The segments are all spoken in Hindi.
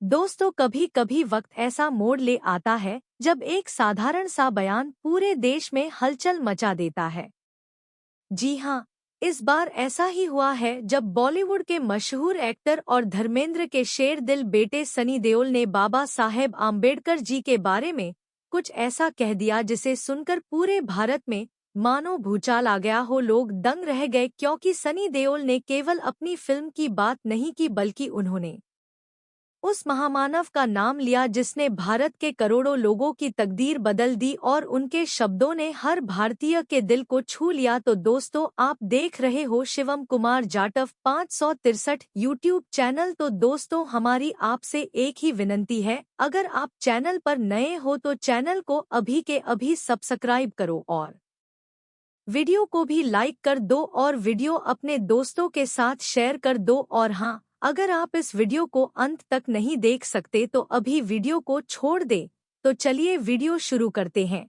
दोस्तों, कभी कभी वक्त ऐसा मोड़ ले आता है जब एक साधारण सा बयान पूरे देश में हलचल मचा देता है। जी हाँ, इस बार ऐसा ही हुआ है जब बॉलीवुड के मशहूर एक्टर और धर्मेंद्र के शेर दिल बेटे सनी देओल ने बाबा साहेब आम्बेडकर जी के बारे में कुछ ऐसा कह दिया जिसे सुनकर पूरे भारत में मानो भूचाल आ गया हो। लोग दंग रह गए क्योंकि सनी देओल ने केवल अपनी फिल्म की बात नहीं की, बल्कि उन्होंने उस महामानव का नाम लिया जिसने भारत के करोड़ों लोगों की तकदीर बदल दी और उनके शब्दों ने हर भारतीय के दिल को छू लिया। तो दोस्तों, आप देख रहे हो शिवम कुमार जाटव 563 यूट्यूब चैनल। तो दोस्तों, हमारी आपसे एक ही विनंती है, अगर आप चैनल पर नए हो तो चैनल को अभी के अभी सब्सक्राइब करो और वीडियो को भी लाइक कर दो और वीडियो अपने दोस्तों के साथ शेयर कर दो। और हाँ, अगर आप इस वीडियो को अंत तक नहीं देख सकते तो अभी वीडियो को छोड़ दे। तो चलिए वीडियो शुरू करते हैं।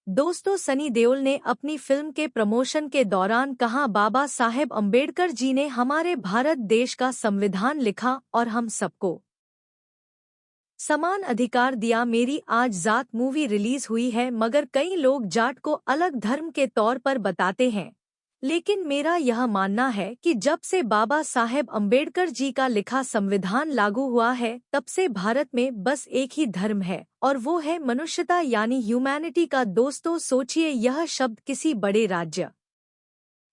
दोस्तों, सनी देओल ने अपनी फिल्म के प्रमोशन के दौरान कहा, बाबा साहेब अम्बेडकर जी ने हमारे भारत देश का संविधान लिखा और हम सबको समान अधिकार दिया। मेरी आज जात मूवी रिलीज हुई है, मगर कई लोग जाट को अलग धर्म के तौर पर बताते हैं, लेकिन मेरा यह मानना है कि जब से बाबा साहेब अम्बेडकर जी का लिखा संविधान लागू हुआ है, तब से भारत में बस एक ही धर्म है और वो है मनुष्यता यानी ह्यूमैनिटी का। दोस्तों, सोचिए, यह शब्द किसी बड़े राज्य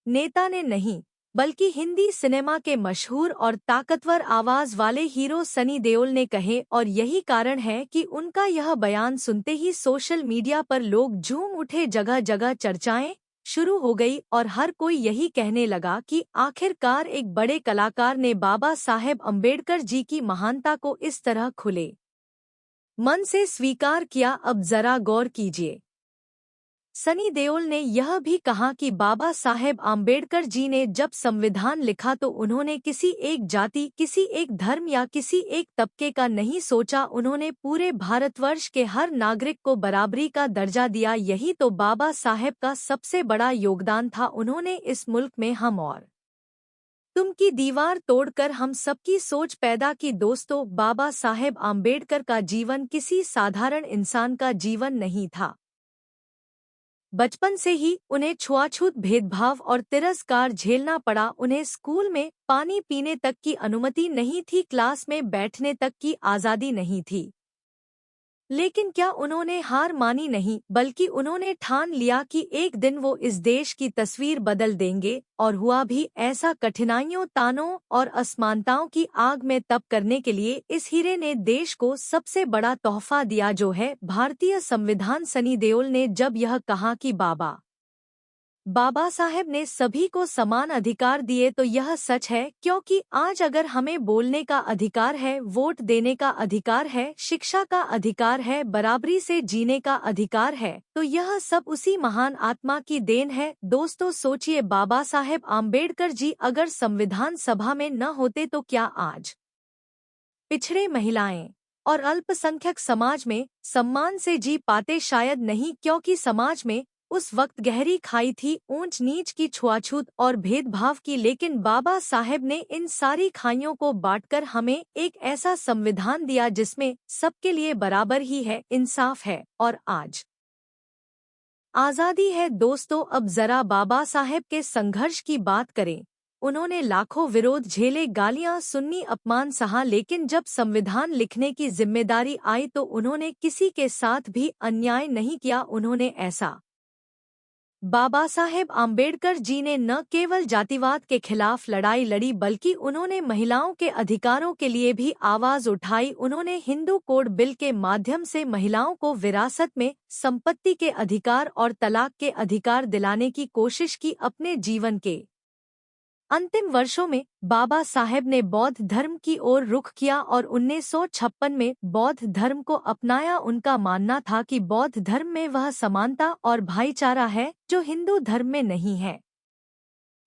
नेता ने नहीं, बल्कि हिंदी सिनेमा के मशहूर और ताकतवर आवाज वाले हीरो सनी देओल ने कहे, और यही कारण है कि उनका यह बयान सुनते ही सोशल मीडिया पर लोग झूम उठे। जगह जगह चर्चाएं शुरू हो गई और हर कोई यही कहने लगा कि आखिरकार एक बड़े कलाकार ने बाबा साहेब अम्बेडकर जी की महानता को इस तरह खुले मन से स्वीकार किया। अब जरा गौर कीजिए, सनी देओल ने यह भी कहा कि बाबा साहेब आम्बेडकर जी ने जब संविधान लिखा तो उन्होंने किसी एक जाति, किसी एक धर्म या किसी एक तबके का नहीं सोचा। उन्होंने पूरे भारतवर्ष के हर नागरिक को बराबरी का दर्जा दिया। यही तो बाबा साहेब का सबसे बड़ा योगदान था। उन्होंने इस मुल्क में हम और तुम की दीवार तोड़कर हम सबकी सोच पैदा की। दोस्तों, बाबा साहेब आम्बेडकर का जीवन किसी साधारण इंसान का जीवन नहीं था। बचपन से ही उन्हें छुआछूत, भेदभाव और तिरस्कार झेलना पड़ा। उन्हें स्कूल में पानी पीने तक की अनुमति नहीं थी, क्लास में बैठने तक की आज़ादी नहीं थी। लेकिन क्या उन्होंने हार मानी? नहीं, बल्कि उन्होंने ठान लिया कि एक दिन वो इस देश की तस्वीर बदल देंगे। और हुआ भी ऐसा। कठिनाइयों, तानों और असमानताओं की आग में तप करने के लिए इस हीरे ने देश को सबसे बड़ा तोहफा दिया, जो है भारतीय संविधान। सनी देओल ने जब यह कहा कि बाबा साहेब ने सभी को समान अधिकार दिए, तो यह सच है, क्योंकि आज अगर हमें बोलने का अधिकार है, वोट देने का अधिकार है, शिक्षा का अधिकार है, बराबरी से जीने का अधिकार है, तो यह सब उसी महान आत्मा की देन है। दोस्तों, सोचिए, बाबा साहेब आम्बेडकर जी अगर संविधान सभा में न होते तो क्या आज पिछड़े, महिलाएं और अल्पसंख्यक समाज में सम्मान से जी पाते? शायद नहीं, क्योंकि समाज में उस वक्त गहरी खाई थी, ऊंच नीच की, छुआछूत और भेदभाव की। लेकिन बाबा साहेब ने इन सारी खाइयों को बांटकर हमें एक ऐसा संविधान दिया जिसमें सबके लिए बराबर ही है, इंसाफ है और आज आज़ादी है। दोस्तों, अब जरा बाबा साहेब के संघर्ष की बात करें। उन्होंने लाखों विरोध झेले, गालियां सुन्नी, अपमान सहा, लेकिन जब संविधान लिखने की जिम्मेदारी आई तो उन्होंने किसी के साथ भी अन्याय नहीं किया। उन्होंने ऐसा बाबा साहेब आम्बेडकर जी ने न केवल जातिवाद के खिलाफ लड़ाई लड़ी, बल्कि उन्होंने महिलाओं के अधिकारों के लिए भी आवाज उठाई। उन्होंने हिंदू कोड बिल के माध्यम से महिलाओं को विरासत में संपत्ति के अधिकार और तलाक के अधिकार दिलाने की कोशिश की। अपने जीवन के अंतिम वर्षों में बाबा साहेब ने बौद्ध धर्म की ओर रुख किया और 1956 में बौद्ध धर्म को अपनाया। उनका मानना था कि बौद्ध धर्म में वह समानता और भाईचारा है जो हिंदू धर्म में नहीं है।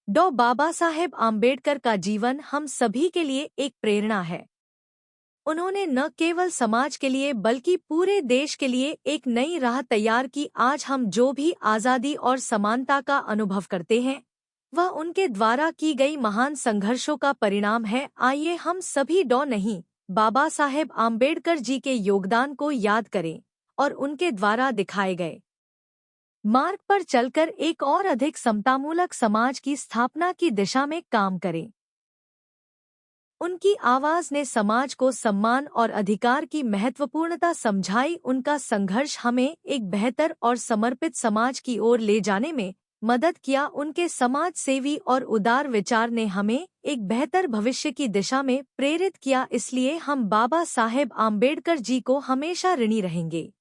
बाबा साहेब आम्बेडकर का जीवन हम सभी के लिए एक प्रेरणा है। उन्होंने न केवल समाज के लिए बल्कि पूरे देश के लिए एक नई राह तैयार की। आज हम जो भी आज़ादी और समानता का अनुभव करते हैं, वह उनके द्वारा की गई महान संघर्षों का परिणाम है। आइए हम सभी नहीं, बाबा साहेब आम्बेडकर जी के योगदान को याद करें और उनके द्वारा दिखाए गए मार्ग पर चलकर एक और अधिक समतामूलक समाज की स्थापना की दिशा में काम करें। उनकी आवाज ने समाज को सम्मान और अधिकार की महत्वपूर्णता समझाई। उनका संघर्ष हमें एक बेहतर और समर्पित समाज की ओर ले जाने में मदद किया। उनके समाज सेवी और उदार विचार ने हमें एक बेहतर भविष्य की दिशा में प्रेरित किया। इसलिए हम बाबा साहेब आम्बेडकर जी को हमेशा ऋणी रहेंगे।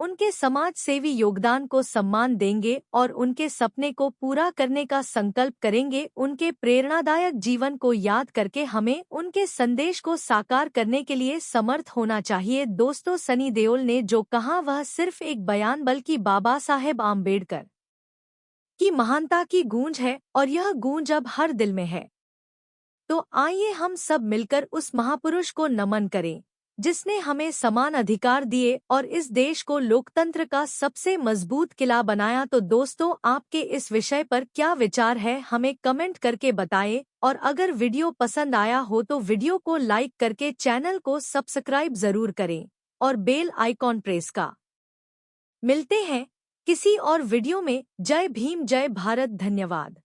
उनके समाज सेवी योगदान को सम्मान देंगे और उनके सपने को पूरा करने का संकल्प करेंगे। उनके प्रेरणादायक जीवन को याद करके हमें उनके संदेश को साकार करने के लिए समर्थ होना चाहिए। दोस्तों, सनी देओल ने जो कहा वह सिर्फ एक बयान बल्कि बाबा साहेब आम्बेडकर की महानता की गूंज है और यह गूंज अब हर दिल में है। तो आइए हम सब मिलकर उस महापुरुष को नमन करें जिसने हमें समान अधिकार दिए और इस देश को लोकतंत्र का सबसे मजबूत किला बनाया। तो दोस्तों, आपके इस विषय पर क्या विचार है, हमें कमेंट करके बताएं। और अगर वीडियो पसंद आया हो तो वीडियो को लाइक करके चैनल को सब्सक्राइब जरूर करें और बेल आइकॉन प्रेस का। मिलते हैं किसी और वीडियो में। जय भीम, जय भारत, धन्यवाद।